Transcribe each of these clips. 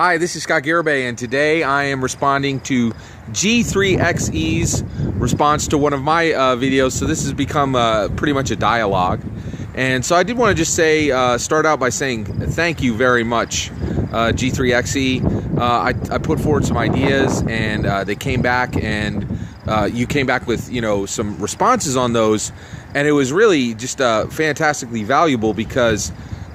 Hi, this is Scott Garibay, and today I am responding to G3XE's response to one of my videos. So this has become pretty much a dialogue. And so I did want to just say, start out by saying thank you very much, G3XE. I put forward some ideas, and they came back, and you came back with, some responses on those. And it was really just fantastically valuable because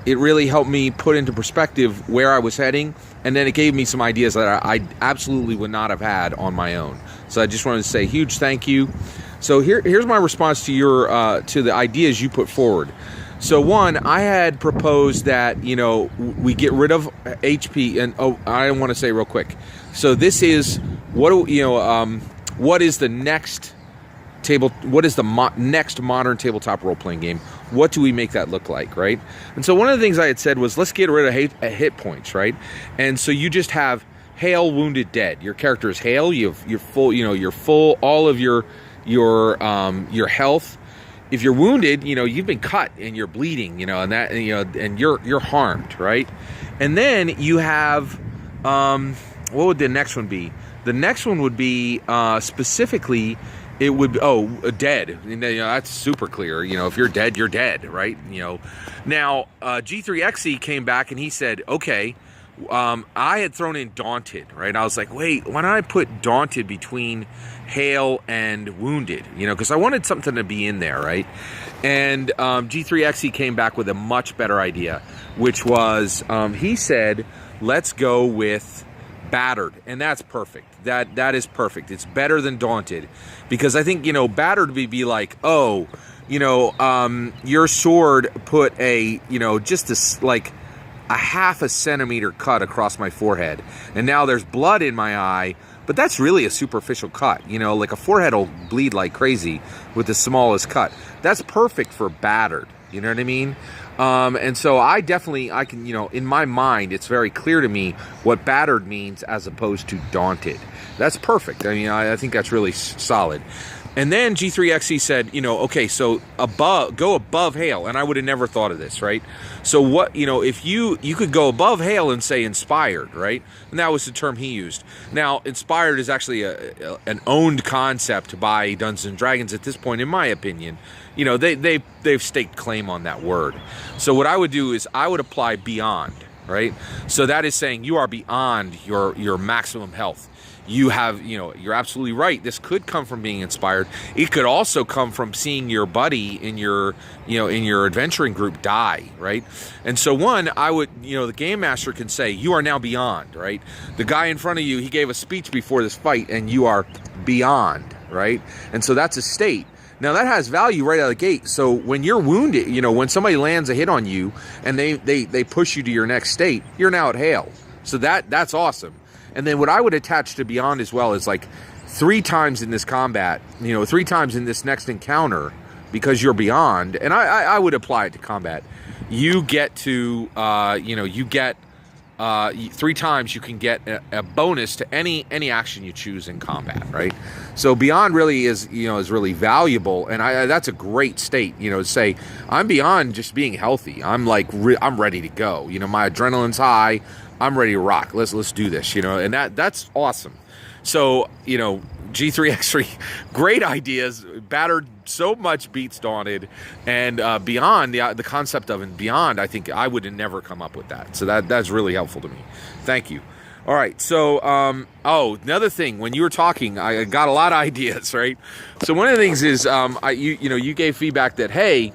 it really helped me put into perspective where I was heading, and then it gave me some ideas that I absolutely would not have had on my own. So I just wanted to say a huge thank you. So here's my response to your to the ideas you put forward. So one, I had proposed that we get rid of HP, and I want to say real quick. So this is what is the next next modern tabletop role-playing game? What do we make that look like, right? And so one of the things I had said was, let's get rid of hit points, right? And so you just have Hail, Wounded, Dead. Your character is Hail. You're full. You're full. All of your health. If you're wounded, you've been cut and you're bleeding, and you're harmed, right? And then you have what would the next one be? The next one would be specifically. It would be, dead. And, that's super clear. If you're dead, you're dead, right? Now, G3XE came back and he said, okay, I had thrown in Daunted, right? I was like, wait, why don't I put Daunted between Hail and Wounded? Because I wanted something to be in there, right? And G3XE came back with a much better idea, which was, he said, let's go with Battered, and that's perfect. That is perfect. It's better than Daunted, because I think Battered would be like, your sword put just like a half a centimeter cut across my forehead, and now there's blood in my eye, but that's really a superficial cut. Like a forehead will bleed like crazy with the smallest cut. That's perfect for Battered. You know what I mean? And so I can, in my mind, it's very clear to me what Battered means as opposed to Daunted. That's perfect. I mean, I think that's really solid. And then G3XE said, okay, so go above Hail. And I would have never thought of this, right? So what, if you could go above Hail and say Inspired, right? And that was the term he used. Now, Inspired is actually an owned concept by Dungeons & Dragons at this point, in my opinion. They've staked claim on that word. So what I would do is I would apply Beyond, right? So that is saying you are beyond your maximum health. You have, you're absolutely right. This could come from being inspired. It could also come from seeing your buddy in your adventuring group die, right? And so the game master can say, you are now beyond, right? The guy in front of you, he gave a speech before this fight, and you are beyond, right? And so that's a state. Now that has value right out of the gate. So when you're wounded, when somebody lands a hit on you and they push you to your next state, you're now at Hail. So that's awesome. And then what I would attach to Beyond as well is like 3 times in this combat, 3 times in this next encounter, because you're beyond, and I would apply it to combat. You get to, 3 times you can get a bonus to any action you choose in combat, right? So Beyond really is really valuable, and that's a great state, to say I'm beyond just being healthy. I'm like I'm ready to go. My adrenaline's high. I'm ready to rock. Let's do this, and that's awesome. So, G3X3, great ideas. Battered so much beats Daunted, and Beyond, the concept of it, Beyond, I think I would have never come up with that. So that's really helpful to me. Thank you. All right, so, another thing, when you were talking, I got a lot of ideas, right? So one of the things is, you gave feedback that, hey,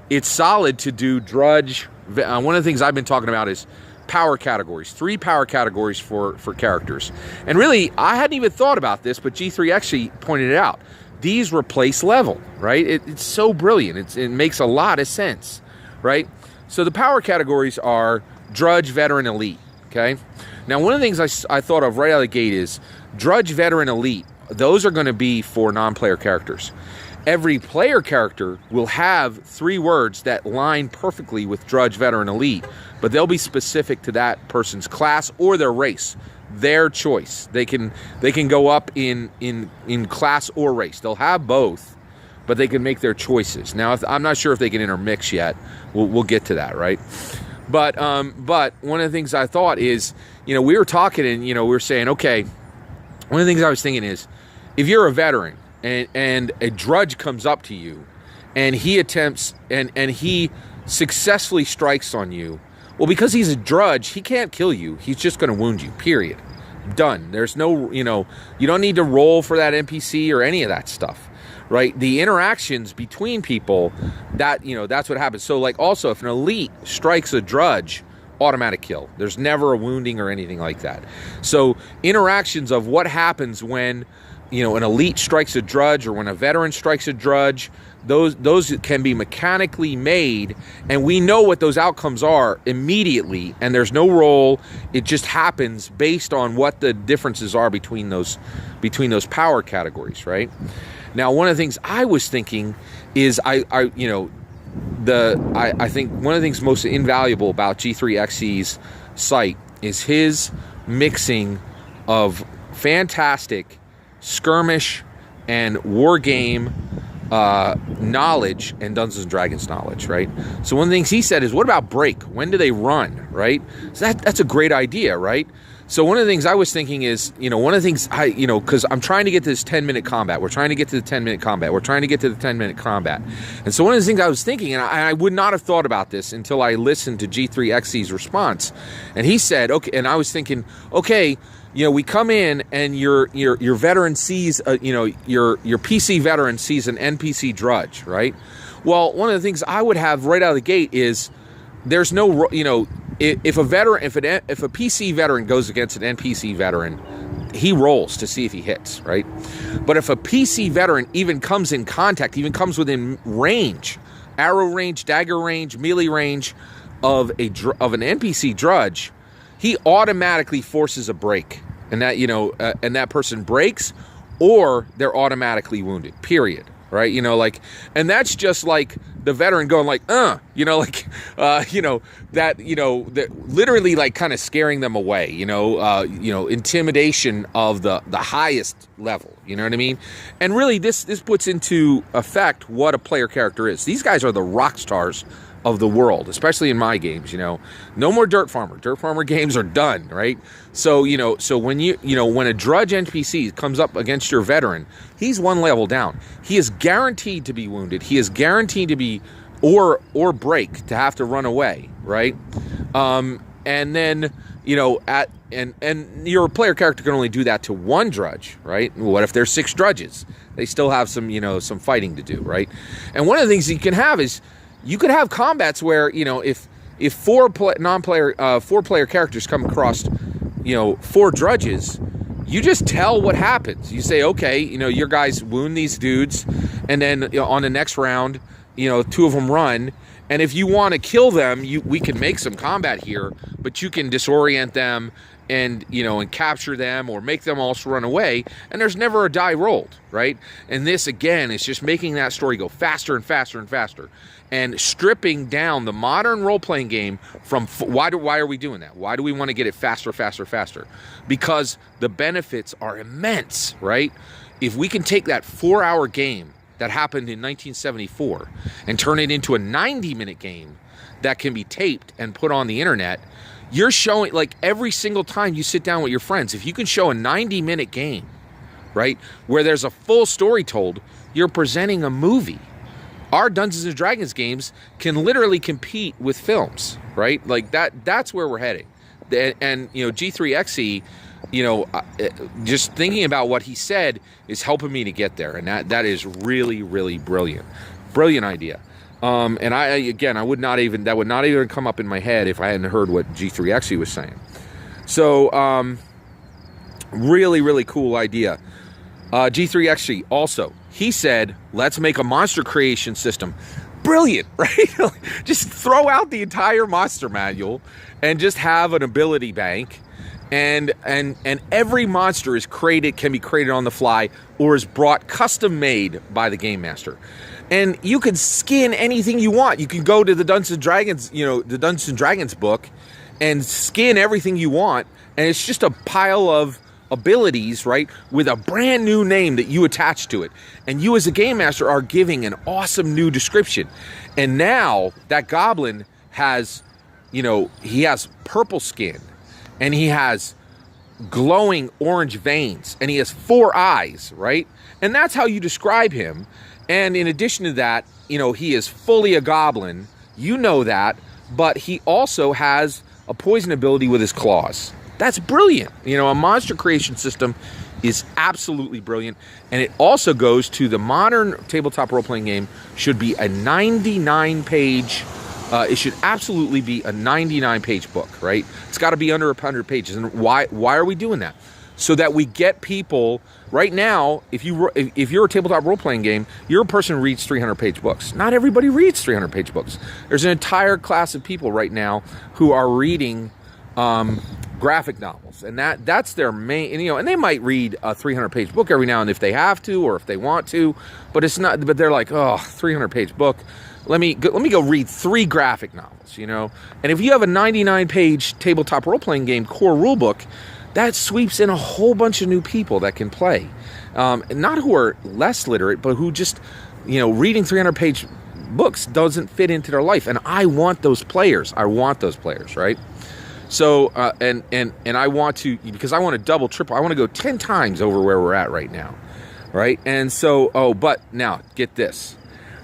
it's solid to do Drudge. One of the things I've been talking about is power categories, 3 power categories for characters. And really, I hadn't even thought about this, but G3 actually pointed it out. These replace level, right? It's so brilliant. It makes a lot of sense, right? So the power categories are Drudge, Veteran, Elite, okay? Now, one of the things I thought of right out of the gate is Drudge, Veteran, Elite. Those are going to be for non-player characters. Every player character will have 3 words that line perfectly with Drudge, Veteran, Elite, but they'll be specific to that person's class or their race, their choice. They can go up in class or race. They'll have both, but they can make their choices. Now, I'm not sure if they can intermix yet. We'll get to that, right? But one of the things I thought is, we were talking and, we were saying, okay, one of the things I was thinking is, if you're a veteran and a drudge comes up to you and he attempts and he successfully strikes on you, well, because he's a drudge, he can't kill you. He's just going to wound you, period. Done. There's no, you don't need to roll for that NPC or any of that stuff, right? The interactions between people, that's what happens. So, like, also, if an elite strikes a drudge, automatic kill. There's never a wounding or anything like that. So, interactions of what happens when, an elite strikes a drudge or when a veteran strikes a drudge, those can be mechanically made, and we know what those outcomes are immediately, and there's no roll. It just happens based on what the differences are between those power categories, right? Now, one of the things I was thinking is I think one of the things most invaluable about G3XE's site is his mixing of fantastic skirmish and war game knowledge and Dungeons and Dragons knowledge, right? So one of the things he said is, what about break? When do they run, right? So that's a great idea, right? So one of the things I was thinking is, one of the things because I'm trying to get to this 10-minute combat. We're trying to get to the 10-minute combat. We're trying to get to the 10-minute combat. And so one of the things I was thinking, and I would not have thought about this until I listened to G3XE's response. And he said, okay, and I was thinking, okay, we come in and your veteran sees, your PC veteran sees an NPC drudge, right? Well, one of the things I would have right out of the gate is there's no, if a PC veteran goes against an NPC veteran, he rolls to see if he hits, right? But if a PC veteran even comes in contact, even comes within range, arrow range, dagger range, melee range of an NPC drudge, he automatically forces a break, and that and that person breaks, or they're automatically wounded. Period. Right? And that's just like the veteran going like, that literally like kind of scaring them away. Intimidation of the highest level. You know what I mean? And really, this puts into effect what a player character is. These guys are the rock stars of the world, especially in my games. No more Dirt Farmer. Dirt Farmer games are done, right? So when when a drudge NPC comes up against your veteran, he's one level down. He is guaranteed to be wounded. He is guaranteed to be or break, to have to run away, right? And then and your player character can only do that to one drudge, right? What if there's 6 drudges? They still have some fighting to do, right? And one of the things you can have is, you could have combats where, if 4 player characters come across, 4 drudges, you just tell what happens. You say, okay, your guys wound these dudes, and then on the next round, 2 of them run, and if you want to kill them, we can make some combat here, but you can disorient them and capture them or make them also run away, and there's never a die rolled, right? And this again is just making that story go faster and faster and faster, and stripping down the modern role-playing game from why are we doing that? Why do we want to get it faster, faster, faster? Because the benefits are immense, right? If we can take that 4-hour game that happened in 1974 and turn it into a 90-minute game that can be taped and put on the internet, you're showing, like, every single time you sit down with your friends, if you can show a 90-minute game, right, where there's a full story told, you're presenting a movie. Our Dungeons and Dragons games can literally compete with films, right? Like that's where we're heading. And G3XE, just thinking about what he said is helping me to get there. And that is really, really brilliant idea. And that would not even come up in my head if I hadn't heard what G3XE was saying. So, really, really cool idea. G3XE also, he said, let's make a monster creation system. Brilliant, right? Just throw out the entire monster manual and just have an ability bank, and every monster can be created on the fly or is brought custom made by the game master. And you can skin anything you want. You can go to the Dungeons and Dragons, the Dungeons and Dragons book, and skin everything you want, and it's just a pile of abilities, right, with a brand new name that you attach to it, and you as a game master are giving an awesome new description. And now that goblin has he has purple skin, and he has glowing orange veins, and he has 4 eyes, right? And that's how you describe him. And in addition to that, he is fully a goblin. You know that, but he also has a poison ability with his claws. That's brilliant. A monster creation system is absolutely brilliant. And it also goes to the modern tabletop role-playing game should be a 99-page, it should absolutely be a 99-page book, right? It's got to be under 100 pages. And why are we doing that? So that we get people. Right now, if you're a tabletop role-playing game, you're a person who reads 300-page books. Not everybody reads 300-page books. There's an entire class of people right now who are reading graphic novels, and that's their main. And they might read a 300-page book every now and then if they have to or if they want to, but it's not. But they're like, 300-page book. Let me go read 3 graphic novels. And if you have a 99-page tabletop role-playing game core rulebook, that sweeps in a whole bunch of new people that can play. Not who are less literate, but who just, reading 300-page books doesn't fit into their life. And I want those players. Right? So, and I want to, because I want to double, triple, I want to go 10 times over where we're at right now. Right? And so, but now, get this.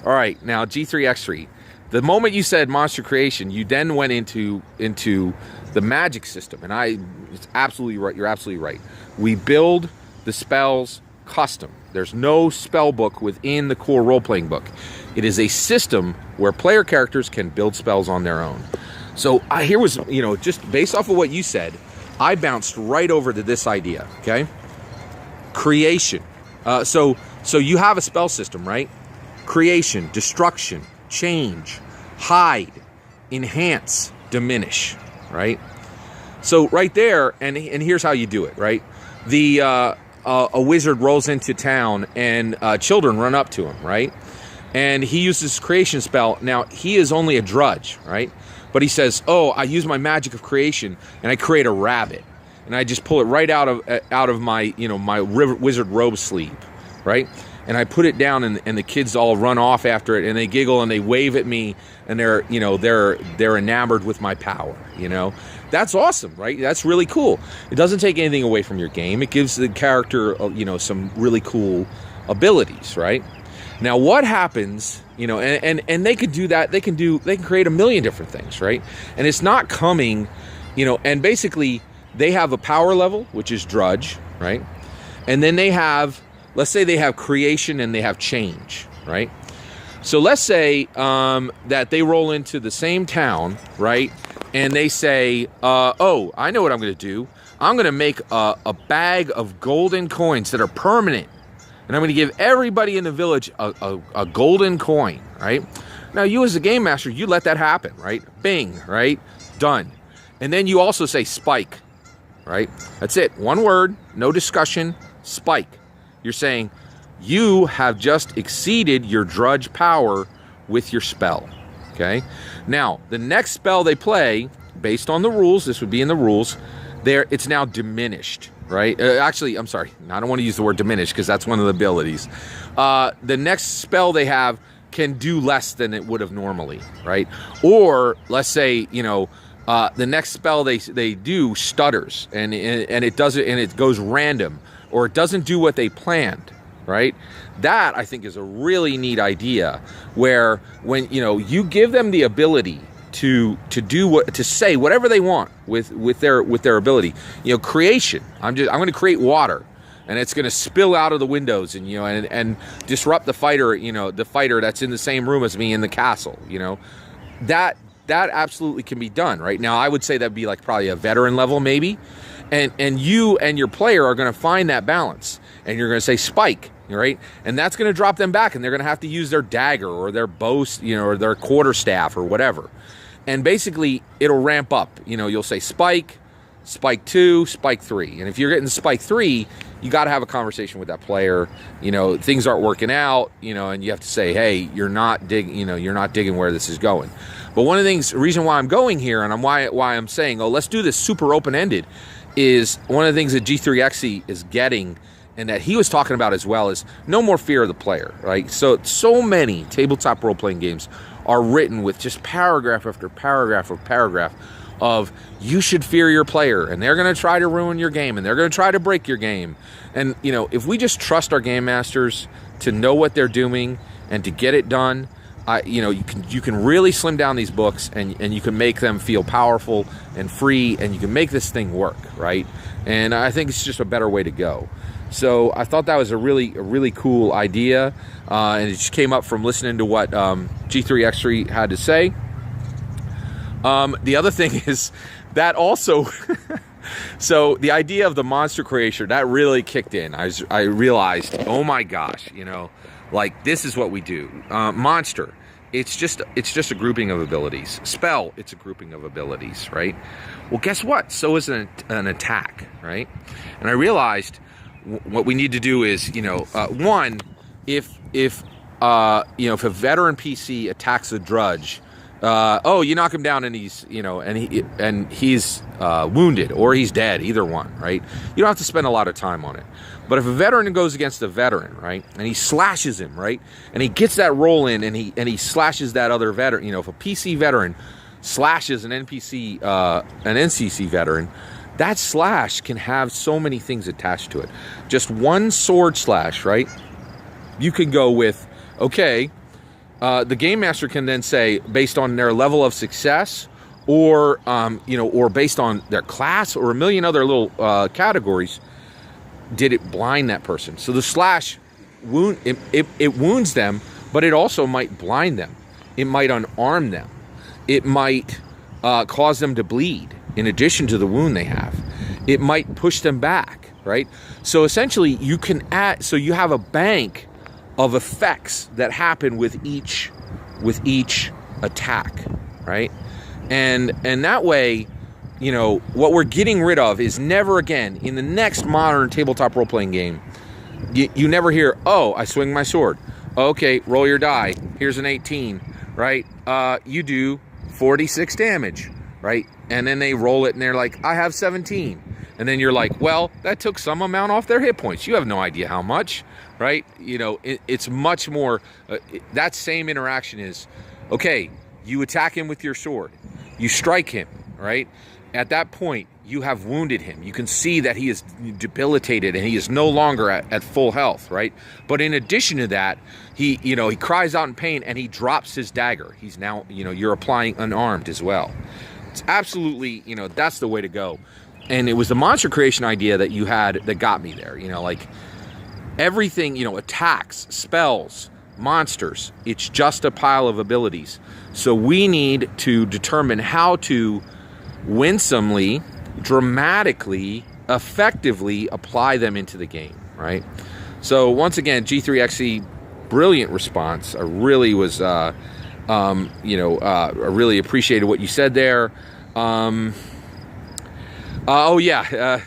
All right, now G3X3. The moment you said monster creation, you then went into the magic system, and it's absolutely right. You're absolutely right. We build the spells custom. There's no spell book within the core role-playing book. It is a system where player characters can build spells on their own. So here was, just based off of what you said, I bounced right over to this idea. Okay, creation. So you have a spell system, right? Creation, destruction, change, hide, enhance, diminish, right? So right there, and here's how you do it, right? A wizard rolls into town, and children run up to him, right? And he uses creation spell. Now, he is only a drudge, right? But he says, I use my magic of creation, and I create a rabbit. And I just pull it right out of my, my wizard robe sleeve, right? And I put it down, and the kids all run off after it, and they giggle and they wave at me, and they're enamored with my power. That's awesome, right? That's really cool. It doesn't take anything away from your game. It gives the character, some really cool abilities, right? Now, what happens, and they could do that. They can create a million different things, right? And it's not coming, and basically they have a power level, which is drudge, right? And then they have, let's say they have creation and they have change, right? So let's say that they roll into the same town, right? And they say, I know what I'm going to do. I'm going to make a bag of golden coins that are permanent. And I'm going to give everybody in the village a golden coin, right? Now, you as a game master, you let that happen, right? Bing, right? Done. And then you also say spike, right? That's it. One word, no discussion, spike. You're saying you have just exceeded your drudge power with your spell, okay? Now, the next spell they play, based on the rules, this would be in the rules, it's now diminished, right? Actually, I'm sorry. I don't want to use the word diminished because that's one of the abilities. The next spell they have can do less than it would have normally, right? Or let's say, the next spell they do stutters and it doesn't, and it goes random, or it doesn't do what they planned, right? That, I think, is a really neat idea where when, you give them the ability to say whatever they want with their ability. Creation. I'm going to create water, and it's going to spill out of the windows and disrupt the fighter, the fighter that's in the same room as me in the castle, That absolutely can be done, right? Now, I would say that'd be like probably a veteran level maybe. And you and your player are going to find that balance, and you're going to say spike, right? And that's going to drop them back, and they're going to have to use their dagger or their bow, or their quarterstaff or whatever. And basically, it'll ramp up. You'll say spike, spike 2, spike 3. And if you're getting spike 3, you got to have a conversation with that player. Things aren't working out, and you have to say, hey, you're not digging where this is going. But one of the reason why I'm going here, and why I'm saying, let's do this super open-ended, is one of the things that G3XE is getting, and that he was talking about as well, is no more fear of the player, right? So many tabletop role-playing games are written with just paragraph after paragraph of paragraph of you should fear your player, and they're going to try to ruin your game, and they're going to try to break your game. And, you know, if we just trust our game masters to know what they're doing and to get it done, you know, you can really slim down these books, and you can make them feel powerful and free, and you can make this thing work, right? And I think it's just a better way to go. So I thought that was a really cool idea, and it just came up from listening to what G3X3 had to say. The other thing is that also, so the idea of the monster creation, that really kicked in. I realized, oh my gosh, you know, like this is what we do. Monster, it's just a grouping of abilities. Spell, it's a grouping of abilities, right? Well, guess what? So is an attack, right? And I realized what we need to do is, you know, one, if you know, if a veteran PC attacks a drudge, you knock him down and he's, you know, and he's wounded or he's dead, either one, right? You don't have to spend a lot of time on it. But if a veteran goes against a veteran, right, and he slashes him, right, and he gets that roll in and he slashes that other veteran, you know, if a PC veteran slashes an NCC veteran, that slash can have so many things attached to it. Just one sword slash, right? You could go with, okay, the game master can then say, based on their level of success, or you know, or based on their class, or a million other little categories, did it blind that person? So the slash wound, it wounds them, but it also might blind them. It might unarm them. It might cause them to bleed in addition to the wound they have. It might push them back, right? So essentially you can add, so you have a bank of effects that happen with each attack, right? And that way, you know, what we're getting rid of is never again in the next modern tabletop role-playing game, you never hear, oh, I swing my sword. Okay, roll your die. Here's an 18, right? You do 46 damage, right? And then they roll it and they're like, I have 17. And then you're like, well, that took some amount off their hit points. You have no idea how much, right? You know, it's much more, that same interaction is, okay, you attack him with your sword. You strike him, right? At that point, you have wounded him. You can see that he is debilitated and he is no longer at full health, right? But in addition to that, he cries out in pain and he drops his dagger. He's now, you know, you're applying unarmed as well. It's absolutely, you know, that's the way to go. And it was the monster creation idea that you had that got me there. You know, like everything, you know, attacks, spells, monsters, it's just a pile of abilities. So we need to determine how to winsomely, dramatically, effectively apply them into the game, right? So once again, G3XE, brilliant response. I really was, I really appreciated what you said there. Oh yeah,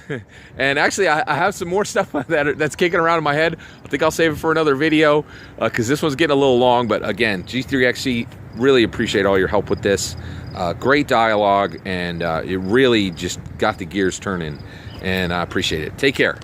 and actually I have some more stuff that's kicking around in my head. I think I'll save it for another video because this one's getting a little long. But again, G3XE, really appreciate all your help with this. Great dialogue, and it really just got the gears turning, and I appreciate it. Take care.